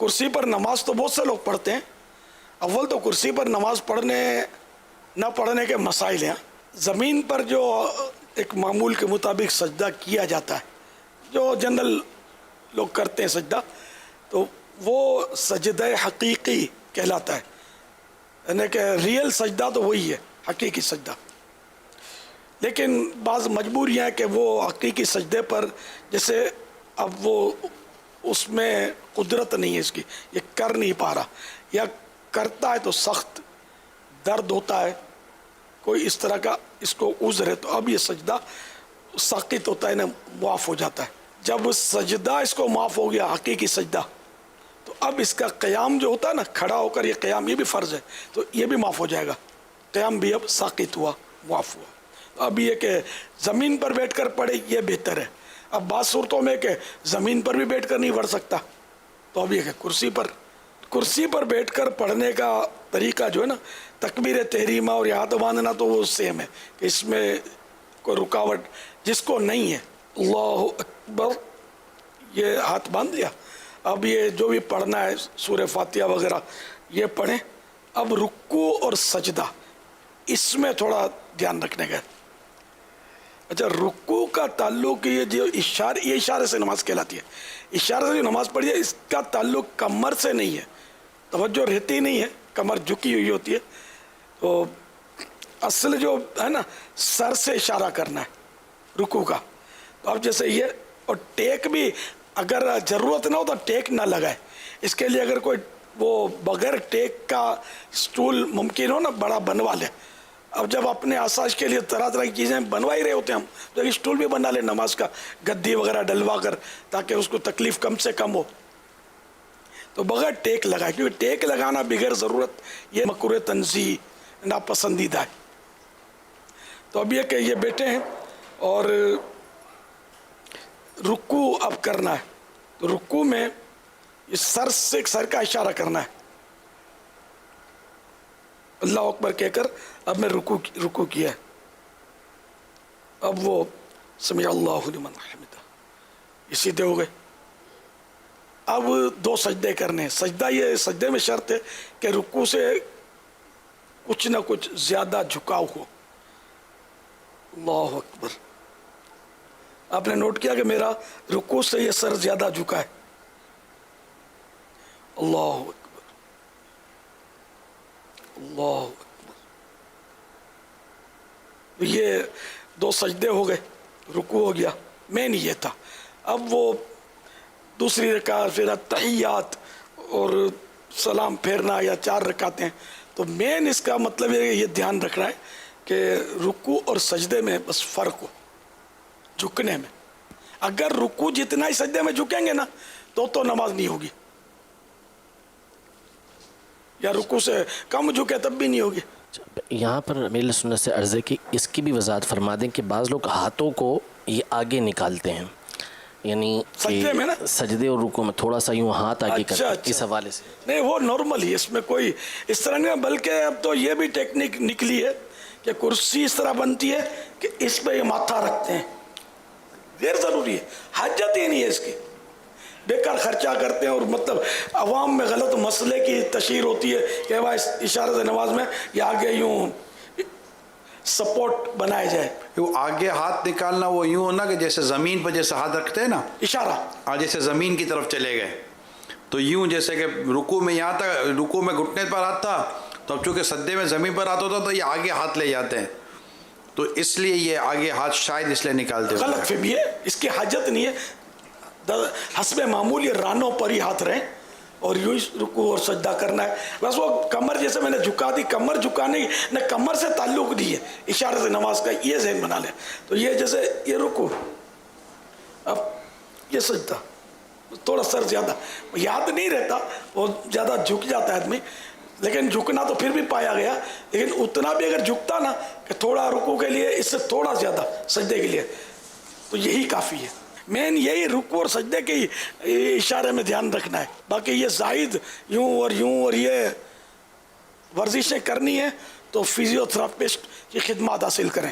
کرسی پر نماز تو بہت سے لوگ پڑھتے ہیں. اول تو کرسی پر نماز پڑھنے نہ پڑھنے کے مسائل ہیں. زمین پر جو ایک معمول کے مطابق سجدہ کیا جاتا ہے، جو جنرل لوگ کرتے ہیں سجدہ، تو وہ سجدہ حقیقی کہلاتا ہے. یعنی کہ ریئل سجدہ تو وہی ہے، حقیقی سجدہ. لیکن بعض مجبوریاں ہیں کہ وہ حقیقی سجدے پر، جیسے اب وہ اس میں قدرت نہیں ہے اس کی، یہ کر نہیں پا رہا، یا کرتا ہے تو سخت درد ہوتا ہے، کوئی اس طرح کا اس کو عذر ہے، تو اب یہ سجدہ ساقط ہوتا ہے، معاف ہو جاتا ہے. جب سجدہ اس کو معاف ہو گیا، حقیقی سجدہ، تو اب اس کا قیام جو ہوتا ہے نا، کھڑا ہو کر یہ قیام، یہ بھی فرض ہے، تو یہ بھی معاف ہو جائے گا. قیام بھی اب ساقط ہوا، معاف ہوا. اب یہ کہ زمین پر بیٹھ کر پڑھے یہ بہتر ہے. اب بعض صورتوں میں کہ زمین پر بھی بیٹھ کر نہیں پڑھ سکتا، تو اب یہ کہ کرسی پر بیٹھ کر پڑھنے کا طریقہ جو ہے نا، تکبیر تحریمہ اور ہاتھ باندھنا تو وہ سیم ہے، کہ اس میں کوئی رکاوٹ جس کو نہیں ہے، اللہ اکبر یہ ہاتھ باندھ لیا. اب یہ جو بھی پڑھنا ہے سورہ فاتحہ وغیرہ یہ پڑھیں. اب رکوع اور سجدہ اس میں تھوڑا دھیان رکھنے کا. اچھا، رکوع کا تعلق یہ جو اشارے سے نماز کہلاتی ہے. اشارے سے جو نماز پڑھی ہے اس کا تعلق کمر سے نہیں ہے، توجہ رہتی نہیں ہے، کمر جھکی ہوئی ہوتی ہے. تو اصل جو ہے نا، سر سے اشارہ کرنا ہے رکوع کا. تو اب جیسے یہ، اور ٹیک بھی اگر ضرورت نہ ہو تو ٹیک نہ لگائے. اس کے لیے اگر کوئی وہ بغیر ٹیک کا سٹول ممکن ہو نا، بڑا بنوا لے. اب جب اپنے آسائش کے لیے طرح طرح کی چیزیں بنوا ہی رہے ہوتے ہیں ہم، تو ایک سٹول بھی بنا لے نماز کا، گدی وغیرہ ڈلوا کر، تاکہ اس کو تکلیف کم سے کم ہو. تو بغیر ٹیک لگائے، کیونکہ ٹیک لگانا بغیر ضرورت یہ مکروہ تنزیہ، ناپسندیدہ ہے. تو اب یہ کہ یہ بیٹھے ہیں اور رکوع اب کرنا ہے. تو رکوع میں یہ سر کا اشارہ کرنا ہے، اللہ اکبر کہہ کر اب میں رکوع کیا ہے. اب وہ سمع اللہ لمن حمدہ، یہ سیدھے ہو گئے. اب دو سجدے کرنے ہیں. سجدے میں شرط ہے کہ رکوع سے کچھ نہ کچھ زیادہ جھکاؤ ہو. اللہ اکبر. آپ نے نوٹ کیا کہ میرا رکوع سے یہ سر زیادہ جھکا ہے. اللہ اکبر، اللہ اکبر. یہ دو سجدے ہو گئے، رکوع ہو گیا. مین یہ تھا. اب وہ دوسری رکعت، پھر تحیات اور سلام پھیرنا، یا 4 رکعتیں. تو مین اس کا مطلب ہے کہ یہ دھیان رکھنا ہے کہ رکوع اور سجدے میں بس فرق ہو جھکنے میں. اگر رکوع جتنا ہی سجدے میں جھکیں گے نا تو نماز نہیں ہوگی، یا رکوع سے کم جھکے تب بھی نہیں ہوگی. یہاں پر میرے سنت سے عرض ہے کہ اس کی بھی وضاحت فرما دیں کہ بعض لوگ ہاتھوں کو یہ آگے نکالتے ہیں، یعنی سجدے میں نا، سجدے اور رکوع میں تھوڑا سا یوں ہاتھ آگے کرتے ہیں. اس حوالے سے نہیں، وہ نارمل ہی، اس میں کوئی اس طرح نہیں. بلکہ اب تو یہ بھی ٹیکنیک نکلی ہے کہ کرسی اس طرح بنتی ہے کہ اس پہ یہ ماتھا رکھتے ہیں. غیر ضروری ہے، حاجت ہی نہیں ہے اس کی. بیکار خرچہ کرتے ہیں، اور مطلب عوام میں غلط مسئلے کی تشہیر ہوتی ہے کہ بھائی اشارہ سے نماز میں یہ آگے یوں سپورٹ بنایا جائے. آگے ہاتھ نکالنا وہ یوں ہونا کہ جیسے زمین پر جیسے ہاتھ رکھتے ہیں نا، اشارہ جیسے زمین کی طرف چلے گئے، تو یوں جیسے کہ رکوع میں یہاں تک، رکوع میں گھٹنے پر ہاتھ تھا، تو اب چونکہ سجدے میں زمین پر ہاتھ ہوتا تو یہ آگے ہاتھ لے جاتے ہیں، تو اس لیے یہ آگے ہاتھ شاید اس لیے نکالتے ہیں. غلط فہمی ہے، اس کی حاجت نہیں ہے. حسب معمول یہ رانوں پر ہی ہاتھ رہیں اور یوں رکوع اور سجدہ کرنا ہے. بس وہ کمر جیسے میں نے جھکا دی، کمر جھکانے نہ کمر سے تعلق نہیں ہے اشارے سے نماز کا، یہ ذہن بنا لیں. تو یہ جیسے یہ رکوع، اب یہ سجدہ، تھوڑا سر زیادہ یاد نہیں رہتا، وہ زیادہ جھک جاتا ہے آدمی. لیکن جھکنا تو پھر بھی پایا گیا، لیکن اتنا بھی اگر جھکتا نا کہ تھوڑا رکوع کے لیے، اس سے تھوڑا زیادہ سجدے کے لیے، تو یہی کافی ہے. مین یہی رکوع اور سجدے کے اشارے میں دھیان رکھنا ہے. باقی یہ زائد یوں اور یہ ورزشیں کرنی ہے تو فزیو تھراپسٹ کی خدمات حاصل کریں.